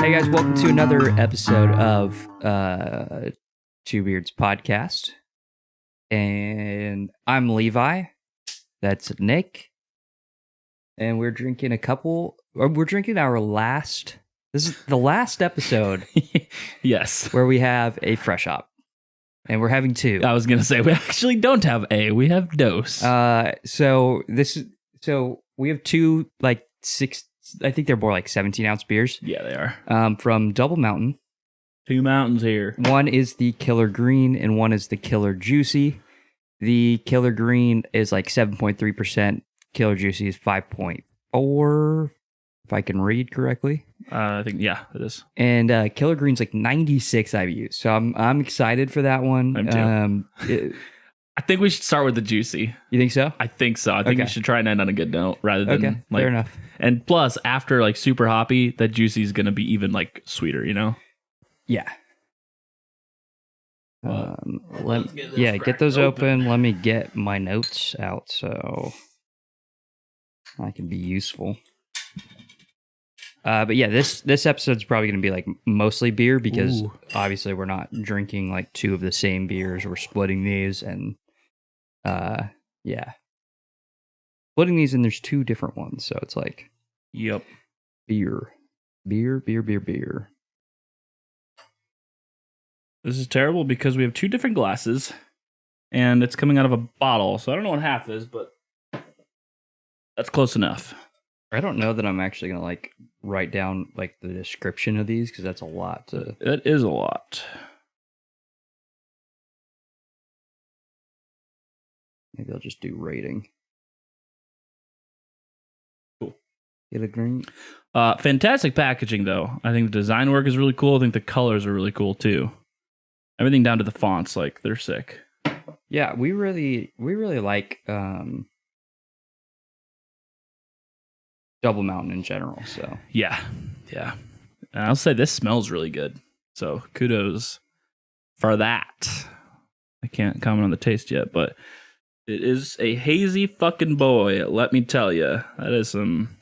Hey guys, welcome to another episode of Two Beards Podcast. And I'm Levi. That's Nick. And we're drinking our last, this is the last episode. Yes. Where we have a fresh hop. And we're having two. I was going to say, we actually don't have a, we have dose. So we have two, like I think they're more like 17-ounce beers. Yeah, they are. From Double Mountain. Two mountains here. One is the Killer Green and one is the Killer Juicy. The Killer Green is like 7.3%. Killer Juicy is 5.4%, if I can read correctly. I think, yeah, it is. And Killer Green's like 96 IBUs. So I'm excited for that one. I'm too. I think we should start with the juicy. You think so? I think so. I think we should try and end on a good note rather than fair enough. And plus, after like super hoppy, that juicy is going to be even like sweeter, you know? Yeah. Get those open. Let me get my notes out so I can be useful. But yeah, this episode's probably going to be like mostly beer because obviously we're not drinking like two of the same beers. We're splitting these and splitting these and there's two different ones. So it's like, yep, beer. This is terrible because we have two different glasses and it's coming out of a bottle. So I don't know what half is, but that's close enough. I don't know that I'm actually going to like write down like the description of these because that's a lot to... That is a lot. Maybe I'll just do rating. Cool. Get a green. Fantastic packaging though. I think the design work is really cool. I think the colors are really cool too. Everything down to the fonts, like they're sick. Yeah, we really like Double Mountain in general. So yeah. And I'll say this smells really good. So kudos for that. I can't comment on the taste yet, but it is a hazy fucking boy. Let me tell you, that's some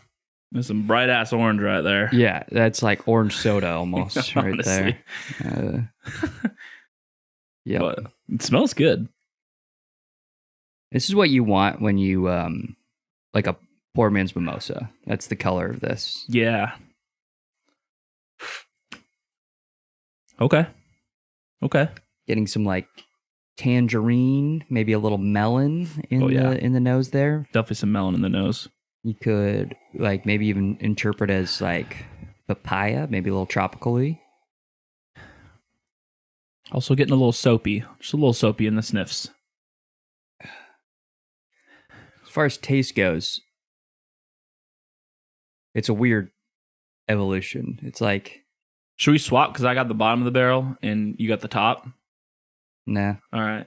bright ass orange right there. Yeah, that's like orange soda almost right there. Yeah, but it smells good. This is what you want when you like a poor man's mimosa. That's the color of this. Yeah. Okay. Getting some like tangerine, maybe a little melon in the nose there. Definitely some melon in the nose. You could like maybe even interpret as like papaya, maybe a little tropically. Also getting a little soapy. Just a little soapy in the sniffs. As far as taste goes, it's a weird evolution. It's like... Should we swap? Because I got the bottom of the barrel and you got the top? Nah. All right.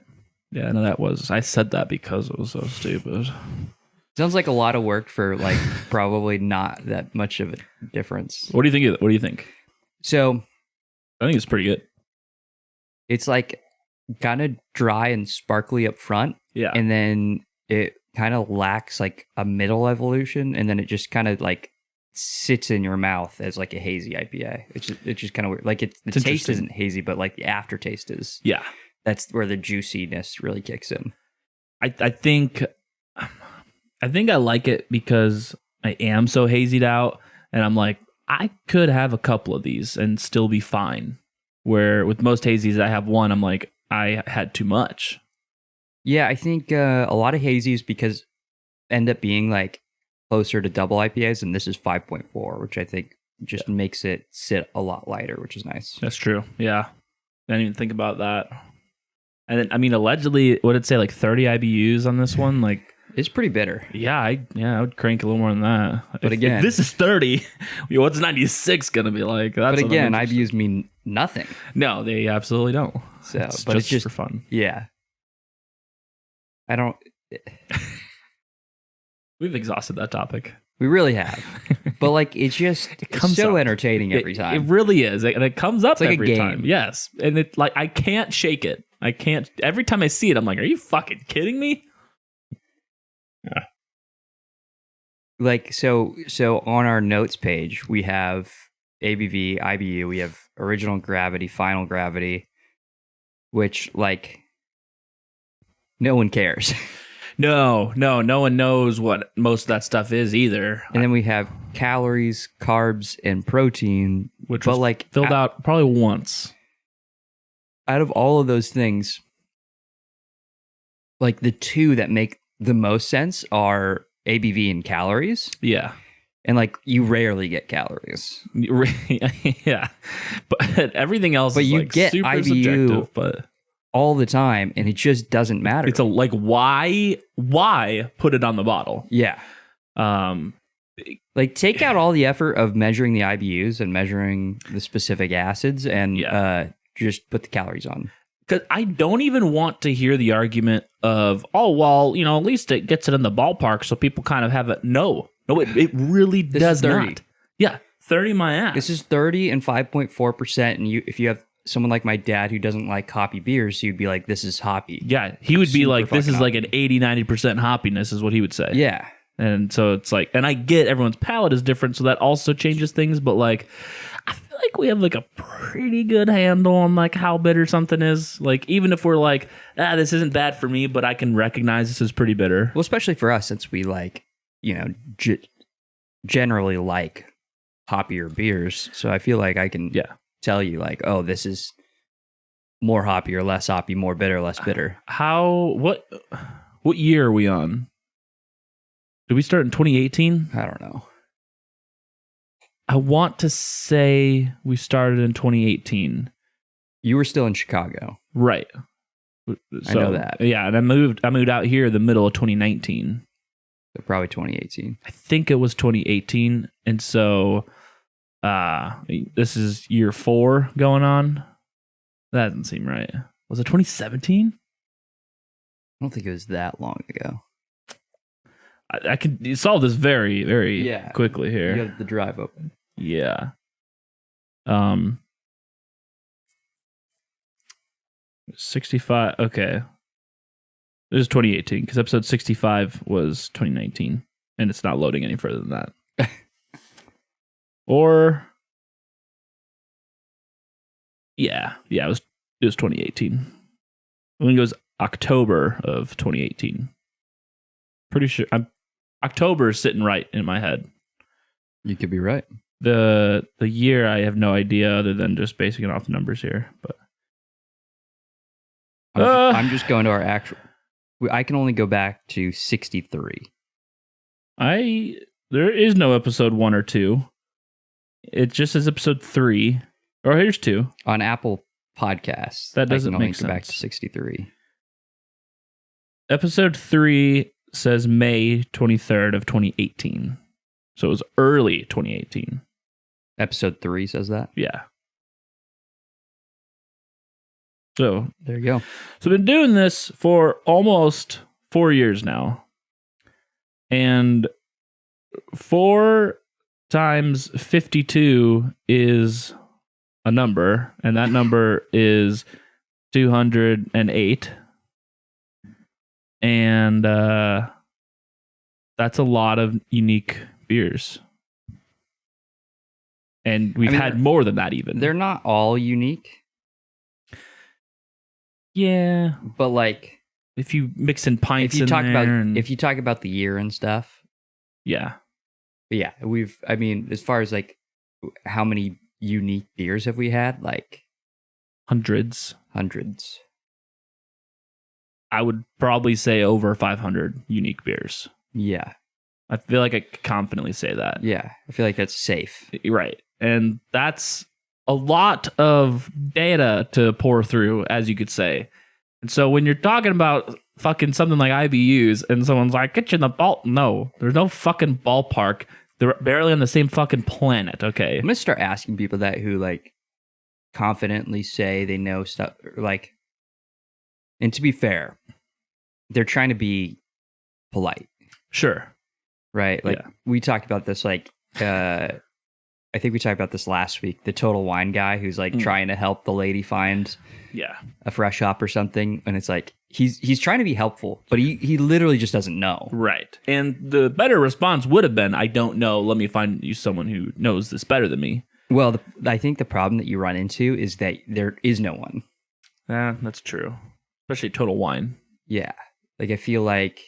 Yeah, no, I said that because it was so stupid. Sounds like a lot of work for like probably not that much of a difference. What do you think? So... I think it's pretty good. It's like kind of dry and sparkly up front. Yeah. And then it kind of lacks like a middle evolution. And then it just kind of like sits in your mouth as like a hazy IPA. It's just kind of weird. Like the taste isn't hazy, but like the aftertaste is. Yeah. That's where the juiciness really kicks in. I think I like it because I am so hazied out and I'm like, I could have a couple of these and still be fine. Where with most hazies, I have one, I'm like, I had too much. Yeah, I think a lot of hazies because end up being like closer to double IPAs, and this is 5.4, which I think just makes it sit a lot lighter, which is nice. That's true. Yeah. I didn't even think about that. And then, I mean, allegedly, what did it say, like 30 IBUs on this one? Like, it's pretty bitter. Yeah, I would crank a little more than that. But again, if this is 30, what's 96 gonna be like? But again, IBUs mean nothing. No, they absolutely don't. So, but it's just for fun. Yeah. I don't. We've exhausted that topic. We really have. But like, it's so entertaining every time. It really is, and it comes up like every time. Yes, and it like I can't shake it. I can't. Every time I see it, I'm like, "Are you fucking kidding me?" Yeah. Like so on our notes page, we have ABV, IBU. We have original gravity, final gravity, which like no one cares. No one knows what most of that stuff is either. And then we have calories, carbs, and protein, Which but was like filled out probably once. Out of all of those things, like the two that make the most sense are ABV and calories. Yeah. And like you rarely get calories. Yeah. But everything else But is you like get super IBU subjective, but all the time, and it just doesn't matter. it's a like why put it on the bottle? Yeah. Like take out all the effort of measuring the IBUs and measuring the specific acids and just put the calories on. Because I don't even want to hear the argument of, oh, well, you know, at least it gets it in the ballpark so people kind of have it. No, it really does not. Yeah, 30 my ass. This is 30 and 5.4%. And if you have someone like my dad who doesn't like hoppy beers, you'd be like, this is hoppy. Yeah, he would be Super like, this is fucking like an 80-90% hoppiness is what he would say. Yeah. And so it's like, and I get everyone's palate is different, so that also changes things. But like, I feel like we have like a pretty good handle on like how bitter something is. Like, even if we're like, this isn't bad for me, but I can recognize this is pretty bitter. Well, especially for us, since we like, you know, generally like hoppier beers. So I feel like I can tell you like, oh, this is more hoppy or less hoppy, more bitter, less bitter. What year are we on? Did we start in 2018? I don't know. I want to say we started in 2018. You were still in Chicago. Right. I know that. Yeah, and I moved out here the middle of 2019. So probably 2018. I think it was 2018. And so this is year 4 going on. That doesn't seem right. Was it 2017? I don't think it was that long ago. I can solve this very, very quickly here. You have the drive open. Yeah. 65. Okay. This is 2018 because episode 65 was 2019, and it's not loading any further than that. Or, it was 2018. I think it was October of 2018. Pretty sure October is sitting right in my head. You could be right. The year I have no idea other than just basing it off the numbers here. But I'm just going to our actual. I can only go back to 63. There is no episode 1 or 2. It just says episode 3. Or here's 2 on Apple Podcasts. That doesn't make sense. Go back to 63. Episode 3 says May 23rd of 2018. So it was early 2018. Episode 3 says that? Yeah. So there you go. So I've been doing this for almost 4 years now. And 4 times 52 is a number. And that number is 208. And that's a lot of unique beers. And we've had more than that even. They're not all unique. Yeah. But like if you mix in pints if you talk about the year and stuff. Yeah. But yeah, as far as like how many unique beers have we had? Like hundreds. I would probably say over 500 unique beers. Yeah. I feel like I could confidently say that. Yeah. I feel like that's safe. Right. And that's a lot of data to pour through, as you could say. And so when you're talking about fucking something like IBUs and someone's like, get you in the ball. No, there's no fucking ballpark. They're barely on the same fucking planet. Okay. I'm going to start asking people that who like confidently say they know stuff like, and to be fair, they're trying to be polite. Sure. Right? Like we talked about this, like, I think we talked about this last week. The Total Wine guy who's like trying to help the lady find a fresh hop or something. And it's like, he's trying to be helpful, but he literally just doesn't know. Right. And the better response would have been, I don't know. Let me find you someone who knows this better than me. Well, I think the problem that you run into is that there is no one. Yeah, that's true. Especially Total Wine. Yeah. Like, I feel like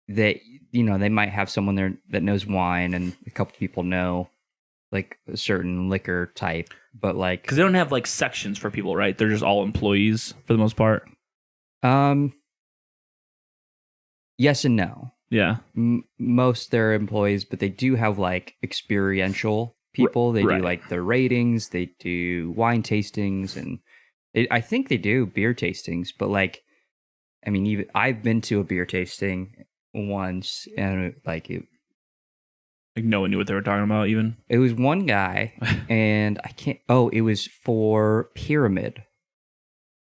they, they might have someone there that knows wine, and a couple people know like a certain liquor type, but like, because they don't have like sections for people, right? They're just all employees for the most part. Yes and no. Yeah. Most they're employees, but they do have like experiential people. They do like the ratings, they do wine tastings, and I think they do beer tastings. But like, I mean, even I've been to a beer tasting once, and like no one knew what they were talking about. Even it was one guy, and I can't. Oh, it was for Pyramid.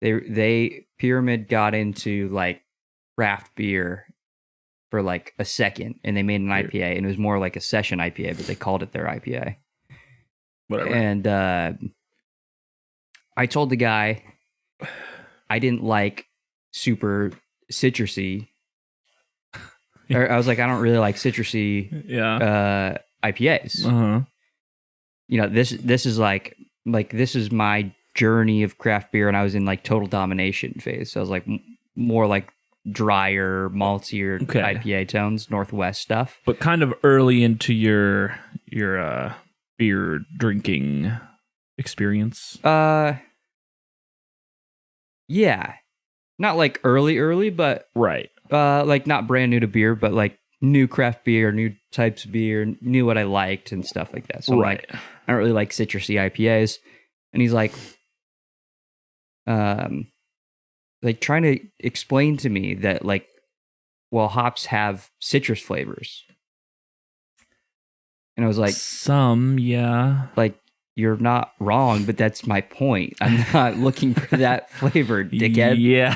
They Pyramid got into like craft beer for like a second, and they made an IPA, and it was more like a session IPA, but they called it their IPA. Whatever. And I told the guy I didn't like super citrusy. Or I was like, I don't really like citrusy IPAs. Uh-huh. This is like this is my journey of craft beer, and I was in like total domination phase. So I was like more like drier, maltier IPA tones, Northwest stuff. But kind of early into your beer drinking experience. Yeah. Not like early, but right. Like not brand new to beer, but like new craft beer, new types of beer, knew what I liked and stuff like that. So I'm like, I don't really like citrusy IPAs. And he's like trying to explain to me that like, well, hops have citrus flavors. And I was like, some, yeah. Like, you're not wrong, but that's my point. I'm not looking for that flavor, dickhead. Yeah.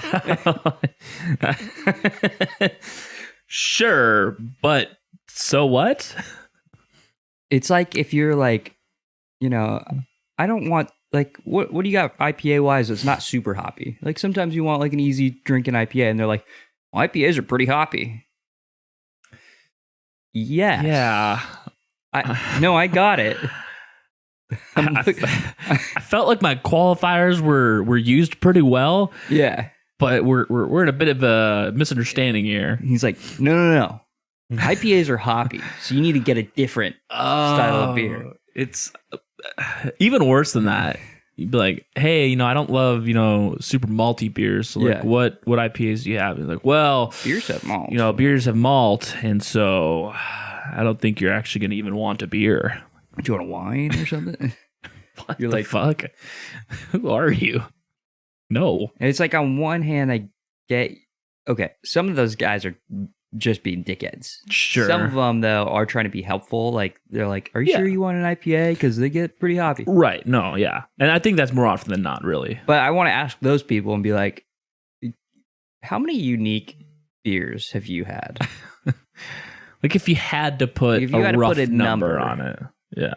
Sure, but so what? It's like if you're like, I don't want like what do you got IPA wise that's not super hoppy? Like sometimes you want like an easy drinking IPA, and they're like, well, IPAs are pretty hoppy. Yes. Yeah. I got it. I felt like my qualifiers were used pretty well. Yeah. But we're in a bit of a misunderstanding here. He's like, no. IPAs are hoppy, so you need to get a different style of beer. It's even worse than that. You'd be like, hey, I don't love, super malty beers. So like, what IPAs do you have? He's like, well, beers have malt. Beers have malt, and so I don't think you're actually going to even want a beer. Do you want a wine or something? You're like, fuck. Who are you? No. And it's like on one hand, I get some of those guys are just being dickheads. Sure. Some of them though are trying to be helpful. Like they're like, "Are you sure you want an IPA? Because they get pretty hoppy." Right. No. Yeah. And I think that's more often than not, really. But I want to ask those people and be like, "How many unique beers have you had?" Like if you had to put a rough number on it. Yeah.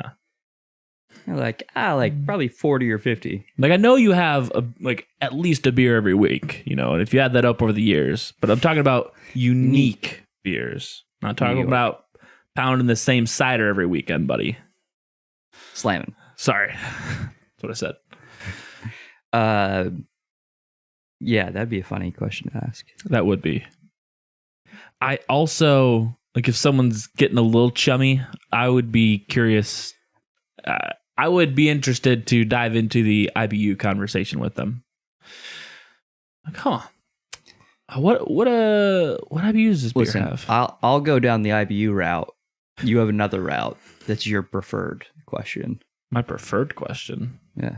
You're like, probably 40 or 50. Like I know you have at least a beer every week, and if you add that up over the years, but I'm talking about unique beers. Not talking about pounding the same cider every weekend, buddy. Slamming. Sorry. That's what I said. Yeah, that'd be a funny question to ask. That would be. I also, like if someone's getting a little chummy, I would be curious. I would be interested to dive into the IBU conversation with them. Like, what IBU does this beer have? I'll go down the IBU route. You have another route that's your preferred question. My preferred question? Yeah.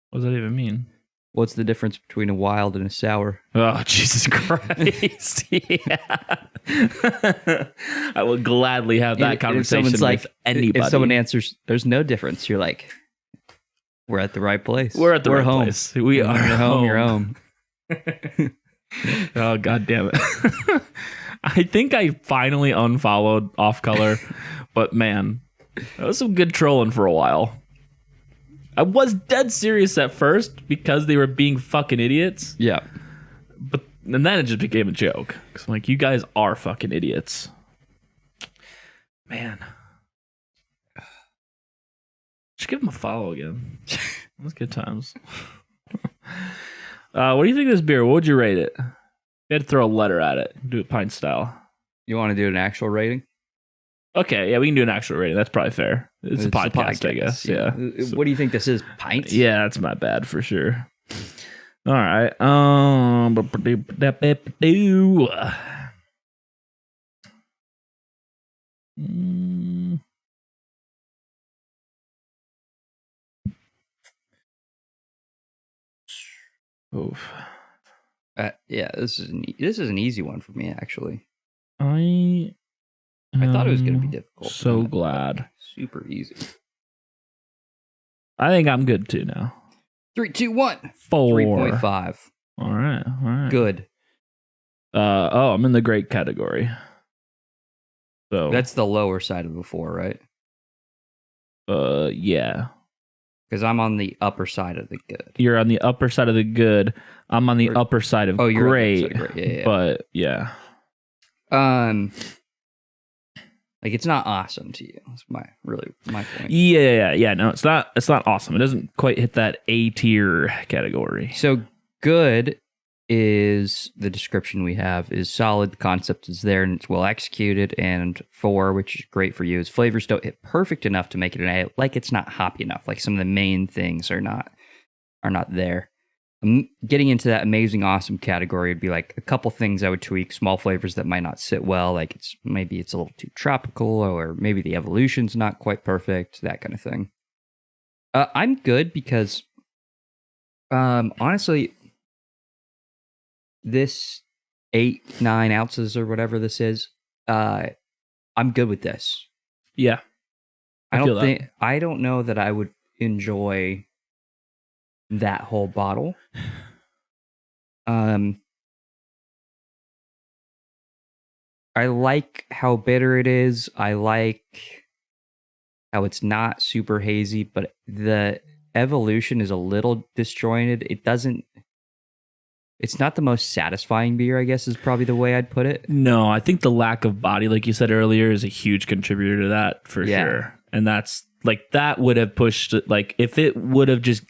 What does that even mean? What's the difference between a wild and a sour? Oh, Jesus Christ. Yeah. I will gladly have that conversation with anybody. If someone answers, there's no difference, you're like, we're at the right place. We're at the right home. place. We are home. You're home. Oh, God damn it. I think I finally unfollowed Off Color, but man, that was some good trolling for a while. I was dead serious at first because they were being fucking idiots. Yeah. And then it just became a joke. Because I'm like, you guys are fucking idiots. Man. should give him a follow again. That's good times. What do you think of this beer? What would you rate it? You had to throw a letter at it. Do it pint style. You want to do an actual rating? Okay, yeah, we can do an actual rating. That's probably fair. It's a podcast, I guess. Yeah. What do you think this is? Pints? Yeah, that's not bad for sure. All right. Oof. Yeah, this is an easy one for me actually. I thought it was going to be difficult. So glad. Super easy. I think I'm good too now. 3, 2, 1. 4. 3.5. All right. Good. I'm in the great category. So that's the lower side of the 4, right? Yeah. Because I'm on the upper side of the good. You're on the upper side of the good. I'm on the upper side of great. Yeah. But yeah. Like it's not awesome to you. That's my point. Yeah. No, it's not awesome. It doesn't quite hit that A tier category. So good is the description we have is solid. The concept is there and it's well executed. And 4, which is great for you, is flavors don't hit perfect enough to make it an A. Like it's not hoppy enough. Like some of the main things are not there. Getting into that amazing, awesome category would be like a couple things I would tweak, small flavors that might not sit well. Like maybe it's a little too tropical, or maybe the evolution's not quite perfect, that kind of thing. I'm good because, honestly, this 8-9 ounces or whatever this is, I'm good with this. Yeah, I don't know that I would enjoy that whole bottle. I like how bitter it is. I like how it's not super hazy, but the evolution is a little disjointed. It's not the most satisfying beer, I guess, is probably the way I'd put it. No, I think the lack of body, like you said earlier, is a huge contributor to that for sure. And that's like, that would have pushed it. Like if it would have just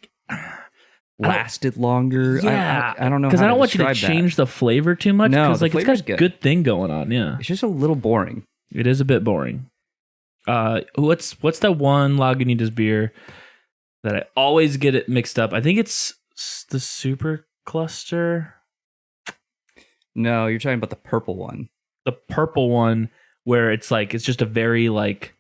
lasted longer. Yeah, I don't know, because I don't want you to change the flavor too much. No, because like it's got a good thing going on. Yeah, it's just a little boring. It is a bit boring. What's that one Lagunitas beer that I always get it mixed up? I think it's the Super Cluster. No, you're talking about the purple one. The purple one where it's just a very like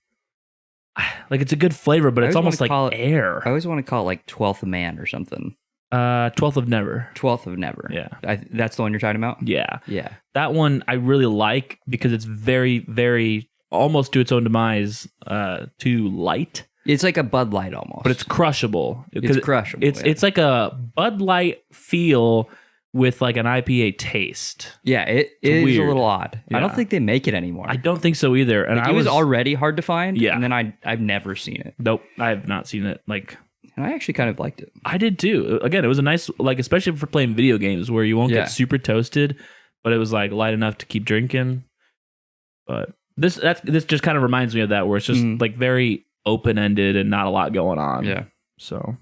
it's a good flavor, but it's almost like air. I always want to call it like 12th Man or something. 12th of Never. 12th of Never. Yeah. That's the one you're talking about? Yeah. Yeah. That one I really like because it's very, very almost to its own demise, too light. It's like a Bud Light almost. But it's crushable. It's crushable. It's like a Bud Light feel with like an IPA taste. Yeah, it is weird. A little odd. Yeah. I don't think they make it anymore. I don't think so either. And it was already hard to find. Yeah. And then I've never seen it. Nope. I have not seen it. And I actually kind of liked it. I did too. Again, it was a nice, especially for playing video games where you won't get super toasted, but it was like light enough to keep drinking. But this just kind of reminds me of that, where it's just like very open-ended and not a lot going on. Yeah. So.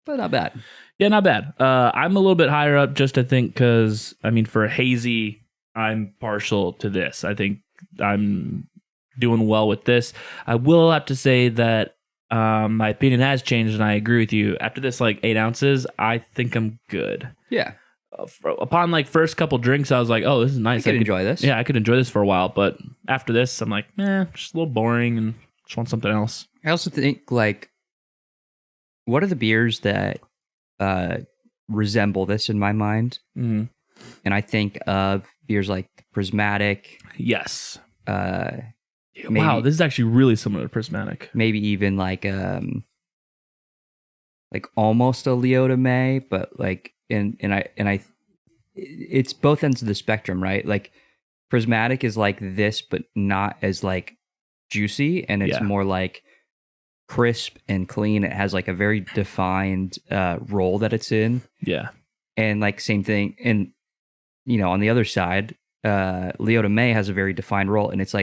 But not bad. Yeah, not bad. I'm a little bit higher up just, I think, because, for a hazy, I'm partial to this. I think I'm doing well with this. I will have to say that my opinion has changed, and I agree with you. After this, 8 ounces, I think I'm good. Yeah. Upon first couple drinks, I was like, "Oh, this is nice. I could enjoy this." Yeah, I could enjoy this for a while. But after this, I'm like, just a little boring, and just want something else. I also think what are the beers that resemble this in my mind? Mm-hmm. And I think of beers like Prismatic. Yes. Wow, this is actually really similar to Prismatic. Maybe even almost a Leota May, but it's both ends of the spectrum, right? Prismatic is like this, but not as juicy, and it's more crisp and clean. It has a very defined role that it's in. Yeah. And same thing. And, on the other side, Leota May has a very defined role, and it's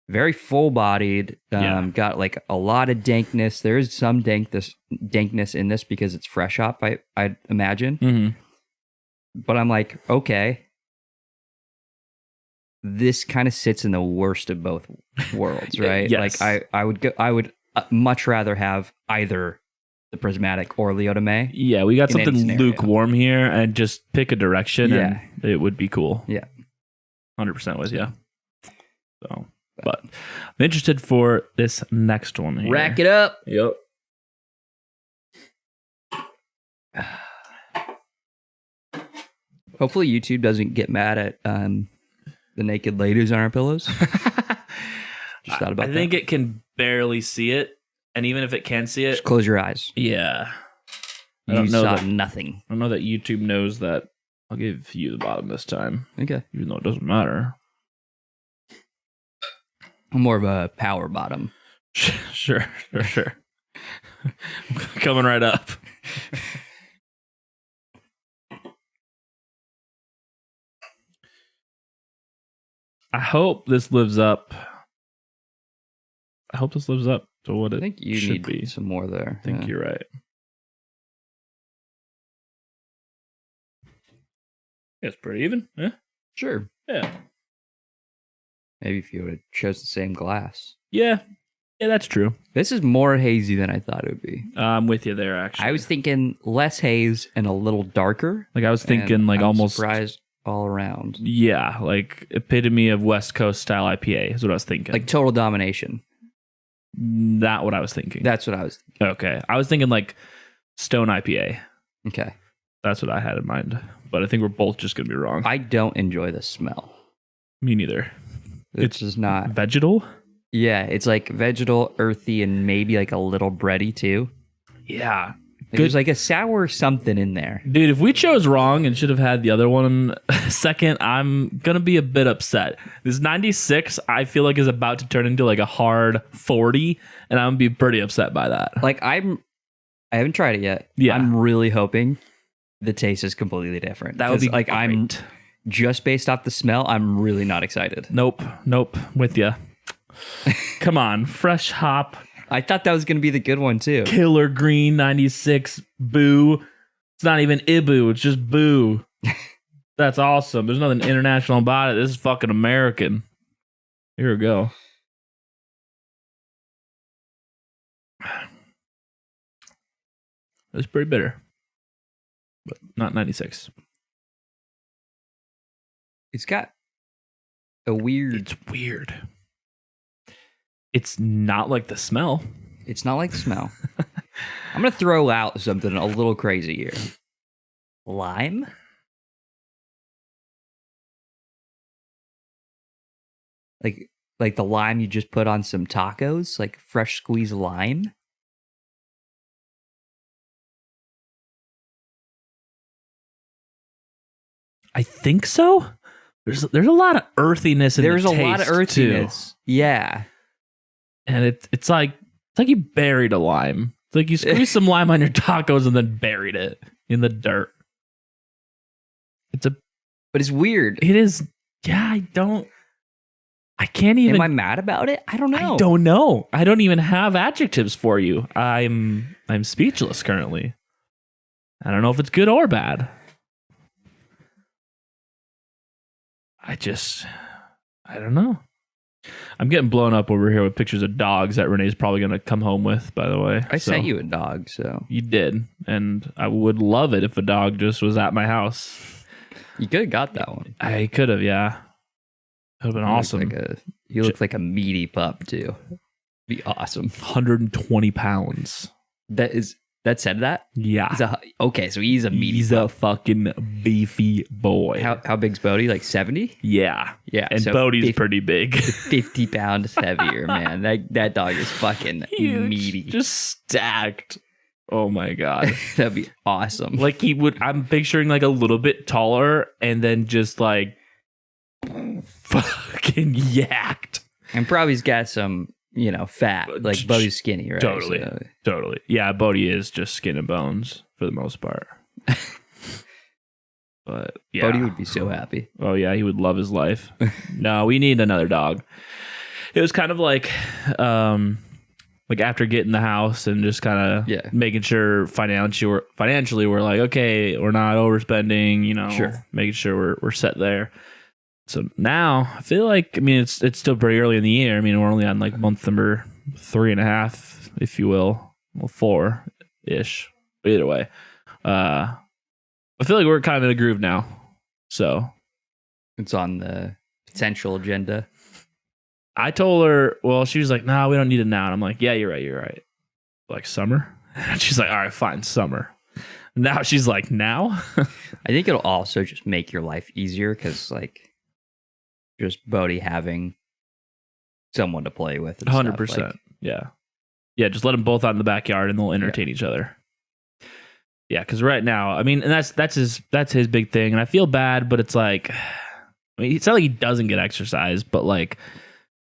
very full-bodied. Yeah. Got like a lot of dankness. There is some dankness in this because it's fresh hop, I'd imagine. Mm-hmm. But I'm like, okay, this kind of sits in the worst of both worlds, right? Yes. Like I would much rather have either the prismatic or Leotame. Yeah, we got in any something scenario. lukewarm here, and just pick a direction, and it would be cool. Yeah. 100% with you. So, but I'm interested for this next one here. Rack it up. Yep. Hopefully YouTube doesn't get mad at the naked ladies on our pillows. Just thought about I think it can barely see it, and even if it can see it, Just close your eyes. yeah. I You don't know saw that. nothing. I don't know that YouTube knows that. I'll give you the bottom this time, Okay. even though it doesn't matter. I'm more of a power bottom. Sure. Coming right up. I hope this lives up. To what I it think you should need be. some more there. I think Yeah. you're right. It's pretty even. Yeah. Sure. Yeah. Maybe if you would have chose the same glass. Yeah. Yeah, that's true. This is more hazy than I thought it would be. I'm with you there, actually. I was thinking less haze and a little darker. I was thinking and like I'm almost surprised all around. Yeah, like epitome of West Coast style IPA is what I was thinking. Like total domination. Not what I was thinking. That's what I was thinking. Okay. I was thinking like Stone IPA. Okay. That's what I had in mind. But I think we're both just going to be wrong. I don't enjoy the smell. Me neither. It's just not. Vegetal? Yeah, it's like vegetal, earthy, and maybe like a little bready too. Yeah. Like there's like a sour something in there. Dude, if we chose wrong and should have had the other one second, I'm going to be a bit upset. This 96, I feel like, is about to turn into like a hard 40, and I'm going to be pretty upset by that. Like I haven't tried it yet. Yeah. I'm really hoping the taste is completely different. That would be like I'm great. just based off the smell, I'm really not excited. Nope. With you. Come on. Fresh hop. I thought that was going to be the good one too. Killer Green 96 boo. It's not even Ibu, it's just boo. That's awesome. There's nothing international about it. This is fucking American. Here we go. It's pretty bitter, but not 96. It's got a weird. It's weird. It's not like the smell. It's not like the smell. I'm going to throw out something a little crazy here. Lime? Like the lime you just put on some tacos? Like fresh squeezed lime? I think so. There's a lot of earthiness in There's the a lot of taste, earthiness. too. Yeah. And it's like you buried a lime. It's like you squeezed some lime on your tacos and then buried it in the dirt. But it's weird. It is. Yeah, I can't even. Am I mad about it? I don't know. I don't know. I don't even have adjectives for you. I'm speechless currently. I don't know if it's good or bad. I don't know. I'm getting blown up over here with pictures of dogs that Renee's probably going to come home with, by the way. I sent you a dog, so. You did. And I would love it if a dog just was at my house. You could have got that one. I could have, yeah. It would have been awesome. He looked like a meaty pup, too. Be awesome. 120 pounds. That said that? Yeah. Okay, so he's a meaty He's pup. a fucking beefy boy. How big's Bodie? Like 70? Yeah. Yeah. And so Bodie's pretty big. 50 pounds heavier, man. That dog is fucking Huge. meaty. Just stacked. Oh my God. That'd be awesome. Like I'm picturing like a little bit taller and then just like fucking yacked. And probably he's got some, fat. Like Bodie's skinny, right? Totally. So- Totally. Yeah, Bodie is just skin and bones for the most part. But yeah. Bodie would be so happy. Oh yeah, he would love his life. No, we need another dog. it was kind of like after getting the house and just kind of making sure financially we're like, okay, we're not overspending, you know, making sure we're set there. So now I feel like, I mean, it's still pretty early in the year. I mean, we're only on like month number 3.5, if you will. Well, 4-ish. Either way. I feel like we're kind of in a groove now. So it's on the potential agenda. I told her, well, she was like, no, we don't need it now. And I'm like, yeah, you're right. Like summer? And she's like, all right, fine, summer. Now she's like, now? I think it'll also just make your life easier because, like, just Bodhi having someone to play with. 100%. Like, yeah. Yeah, just let them both out in the backyard and they'll entertain each other. Yeah, because right now, I mean, and that's his big thing. And I feel bad, but it's like, I mean, it's not like he doesn't get exercise, but like,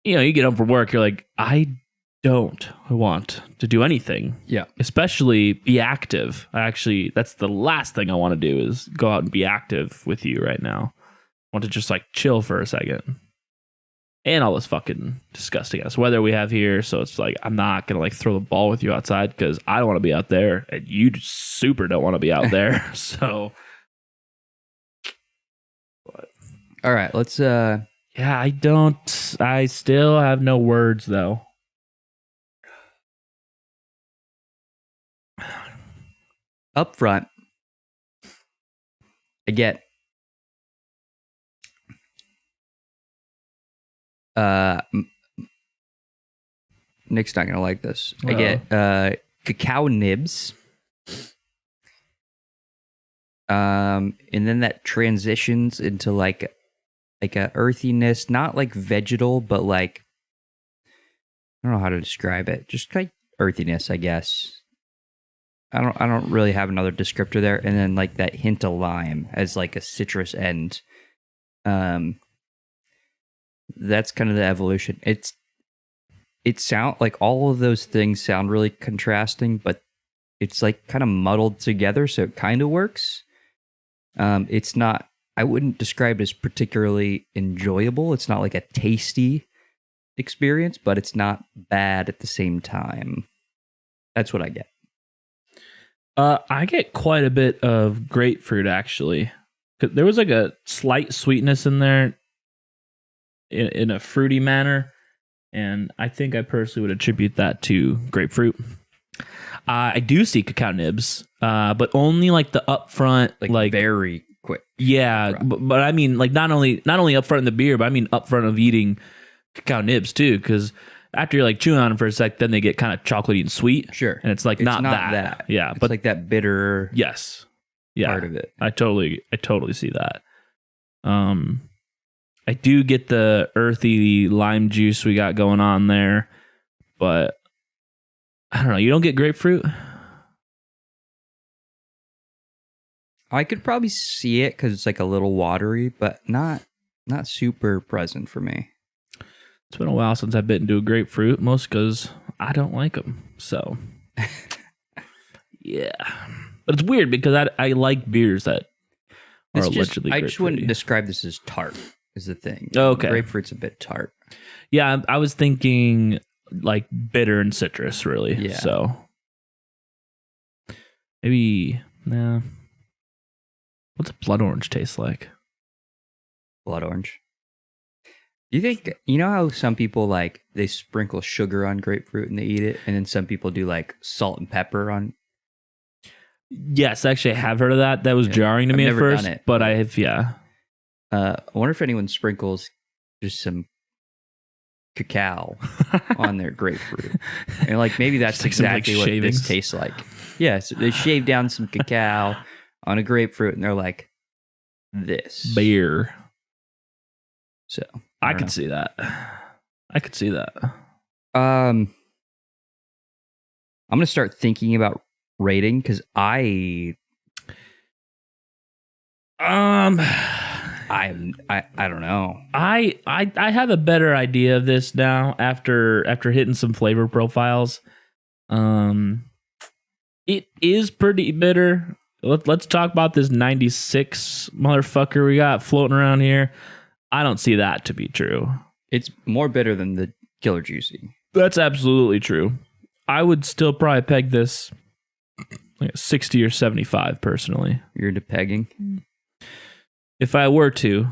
you know, you get home from work, you're like, I don't want to do anything. Yeah. Especially be active. Actually, that's the last thing I want to do is go out and be active with you right now. I want to just like chill for a second. And all this fucking disgusting ass weather we have here. So it's like, I'm not going to like throw the ball with you outside because I don't want to be out there. And you super don't want to be out there. So. But. All right, let's. Yeah, I still have no words though. Up front, I get Nick's not gonna like this. I get cacao nibs. And then that transitions into like a earthiness, not like vegetal, but like I don't know how to describe it. Just like earthiness, I guess. I don't really have another descriptor there. And then like that hint of lime as like a citrus end. That's kind of the evolution. It sound like all of those things sound really contrasting, but it's like kind of muddled together, so it kind of works. It's not, I wouldn't describe it as particularly enjoyable. It's not like a tasty experience, but it's not bad at the same time. That's what I get. I get quite a bit of grapefruit actually. There was like a slight sweetness in there in a fruity manner, and I think I personally would attribute that to grapefruit. I do see cacao nibs, but only like the upfront, like very quick. Yeah, but I mean, like not only upfront in the beer, but I mean upfront of eating cacao nibs too, because after you're like chewing on them for a sec, then they get kind of chocolatey and sweet. Sure, and it's like it's not that. Yeah, it's but like that bitter. Yes, yeah, part of it. I totally see that. I do get the earthy lime juice we got going on there, but I don't know. You don't get grapefruit? I could probably see it because it's like a little watery, but not super present for me. It's been a while since I've bitten into a grapefruit, most because I don't like them. So, yeah. But it's weird because I like beers that are allegedly grapefruity. I just wouldn't describe this as tart, is the thing. Okay. Grapefruit's a bit tart. Yeah, I was thinking like bitter and citrus, really. Yeah. So, maybe, nah. What's a blood orange taste like? Blood orange. Do you think, you know how some people like, they sprinkle sugar on grapefruit and they eat it, and then some people do like salt and pepper on? Yes, actually I have heard of that. That was jarring to me at first, but I have, yeah. I wonder if anyone sprinkles just some cacao on their grapefruit. And like maybe that's like exactly what this tastes like. Yeah, so they shave down some cacao on a grapefruit and they're like, this. Beer. So I could see that. I could see that. I'm going to start thinking about rating because I don't know. I have a better idea of this now after hitting some flavor profiles. It is pretty bitter. Let's talk about this 96 motherfucker we got floating around here. I don't see that to be true. It's more bitter than killer juicy. That's absolutely true. I would still probably peg this like 60 or 75 personally. You're into pegging? If I were to.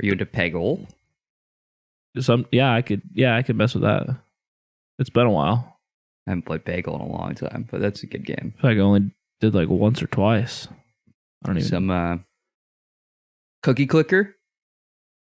Are you into peggle? I could mess with that. It's been a while. I haven't played Peggle in a long time, but that's a good game. I feel like I only did like once or twice. I don't even. Some Cookie Clicker.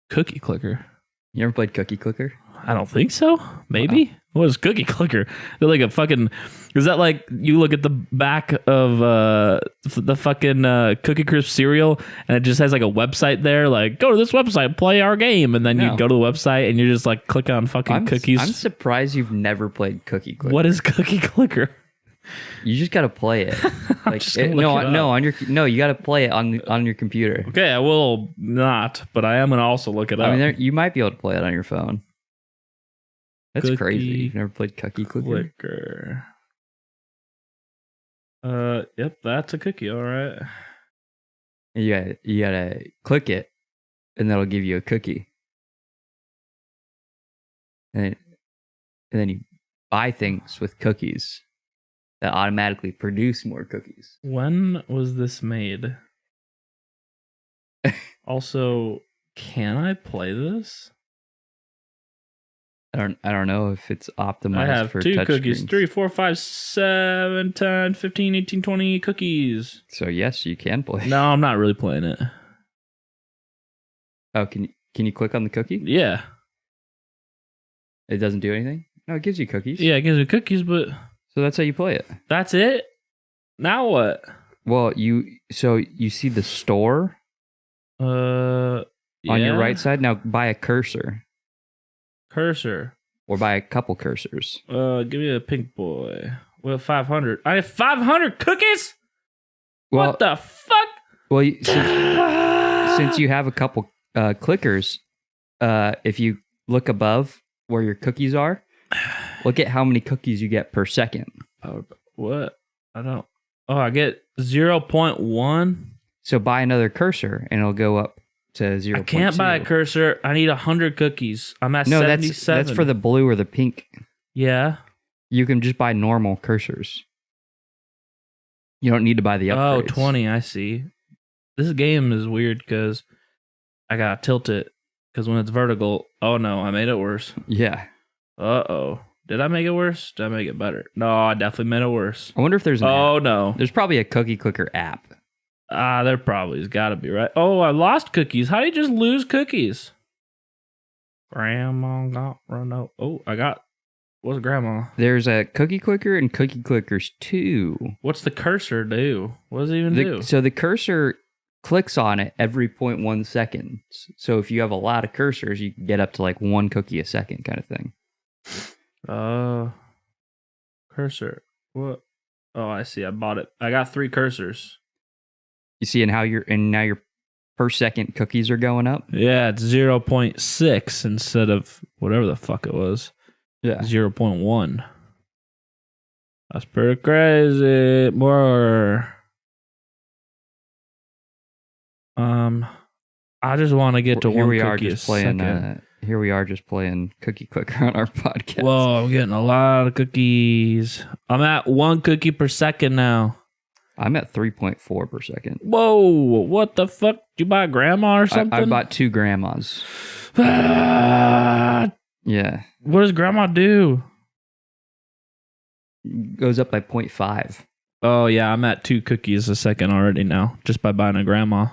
Cookie Clicker. You ever played Cookie Clicker? I don't think so. Maybe. Wow. What is Cookie Clicker? They're like a fucking. Is that like you look at the back of the fucking Cookie Crisp cereal and it just has like a website there, like go to this website, play our game, and then you go to the website and you just like click on fucking cookies. I'm surprised you've never played Cookie Clicker. What is Cookie Clicker? You just gotta play it. Like you gotta play it on your computer. Okay, I will not, but I am gonna also look it up. I mean, you might be able to play it on your phone. That's crazy. You've never played Cookie Clicker? Yep, that's a cookie. All right. You gotta click it, and that'll give you a cookie. And then you buy things with cookies that automatically produce more cookies. When was this made? Also, can I play this? I don't know if it's optimized. I have for 2 touch cookies. screens. 3, 4, 5, 7, 10, 15, 18, 20 cookies. So yes, you can play. No, I'm not really playing it. Oh, can you click on the cookie? Yeah. It doesn't do anything? No, it gives you cookies. Yeah, it gives me cookies, but So that's how you play it. that's it? Now what? Well, you see the store on your right side. Now buy a cursor. Cursor. Or buy a couple cursors. Give me a pink boy. Well, 500. I have 500 cookies? Well, What the fuck? Well, since you have a couple clickers, if you look above where your cookies are, look at how many cookies you get per second. What? I don't. Oh, I get 0.1. So buy another cursor, and it'll go up to 0.2. I can't buy a cursor. I need 100 cookies. I'm at 77. That's for the blue or the pink. Yeah. You can just buy normal cursors. You don't need to buy the upgrades. Oh, 20. I see. This game is weird because I gotta tilt it because when it's vertical. Oh no, I made it worse. Yeah. Uh-oh. Did I make it worse? Did I make it better? No, I definitely made it worse. I wonder if there's an app. No. There's probably a Cookie Clicker app. There probably has got to be, right? Oh, I lost cookies. How do you just lose cookies? Grandma got run out. Oh, what's grandma? There's a Cookie Clicker and Cookie Clickers 2. What's the cursor do? What does it even do? So the cursor clicks on it every 0.1 seconds. So if you have a lot of cursors, you can get up to like 1 cookie a second kind of thing. Cursor. What? Oh, I see. I bought it. I got 3 cursors. You see, now your per second cookies are going up. Yeah, it's 0.6 instead of whatever the fuck it was. Yeah, 0.1. That's pretty crazy. More. I just want to get to here one we cookie are just a playing. second. Here we are just playing Cookie Clicker on our podcast. Whoa, I'm getting a lot of cookies. I'm at 1 cookie per second now. I'm at 3.4 per second. Whoa, what the fuck? Did you buy grandma or something? I bought 2 grandmas. Yeah. What does grandma do? Goes up by 0.5. Oh, yeah, I'm at 2 cookies a second already now, just by buying a grandma.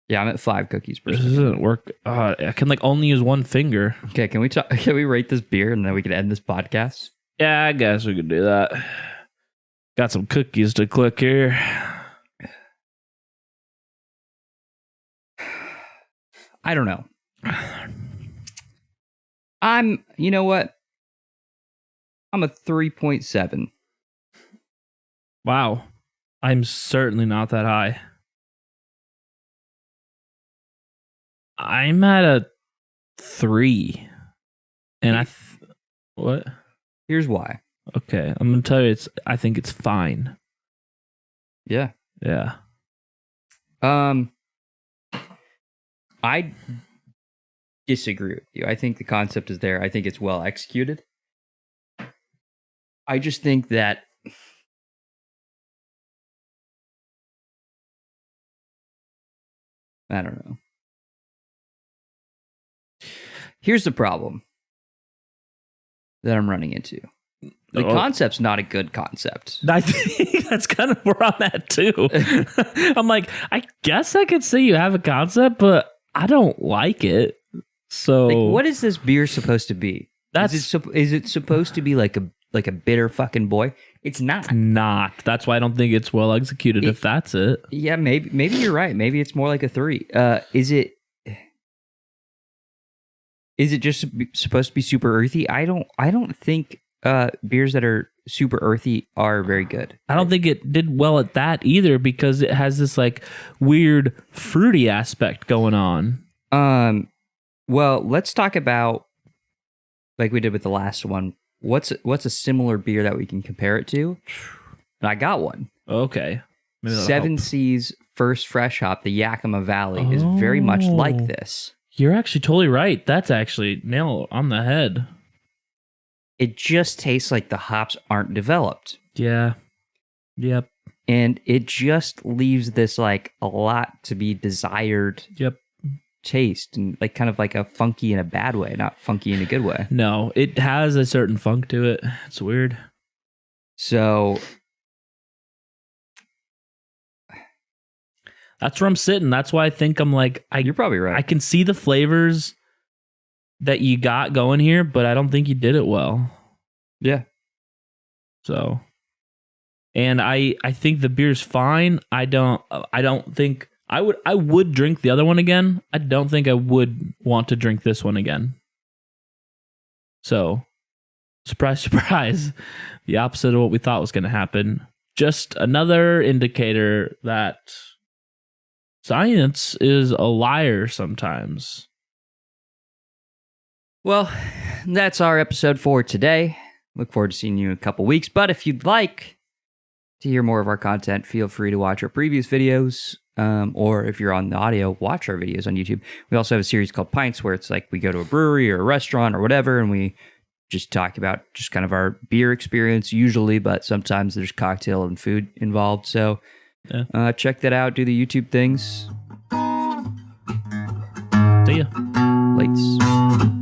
Yeah, I'm at 5 cookies per This second. doesn't work. I can only use 1 finger. Okay, can we rate this beer and then we can end this podcast? Yeah, I guess we could do that. Got some cookies to click here. I don't know. You know what? I'm a 3.7. Wow. I'm certainly not that high. I'm at a 3. And what? Here's why. Okay, I'm going to tell you I think it's fine. Yeah. Yeah. I disagree with you. I think the concept is there. I think it's well executed. I just think that I don't know. Here's the problem that I'm running into. The concept's not a good concept. I think that's kind of where I'm at too. I'm like, I guess I could say you have a concept, but I don't like it. So, like, what is this beer supposed to be? Is it supposed to be like a bitter fucking boy? It's not. Not. That's why I don't think it's well executed. If that's it, yeah, maybe you're right. Maybe it's more like a 3. Is it just supposed to be super earthy? I don't think beers that are super earthy are very good. I don't think it did well at that either because it has this like weird fruity aspect going on. Well, let's talk about, like we did with the last one. What's a similar beer that we can compare it to? And I got one. Okay. Seven Seas First Fresh Hop, the Yakima Valley, is very much like this. You're actually totally right. That's actually nail on the head. It just tastes like the hops aren't developed. Yeah. Yep. And it just leaves this like a lot to be desired. Yep. Taste, and like kind of like a funky in a bad way, not funky in a good way. No, it has a certain funk to it. It's weird. So that's where I'm sitting. That's why I think I'm like, you're probably right. I can see the flavors that you got going here, but I don't think you did it well. Yeah. So, and I think the beer's fine. I don't think I would drink the other one again. I don't think I would want to drink this one again. So, surprise, surprise. The opposite of what we thought was going to happen. Just another indicator that science is a liar sometimes. Well, that's our episode for today. Look forward to seeing you in a couple weeks. But if you'd like to hear more of our content, feel free to watch our previous videos. Or if you're on the audio, watch our videos on YouTube. We also have a series called Pints where it's like we go to a brewery or a restaurant or whatever, and we just talk about just kind of our beer experience usually, but sometimes there's cocktail and food involved. So check that out. Do the YouTube things. See ya. Lates.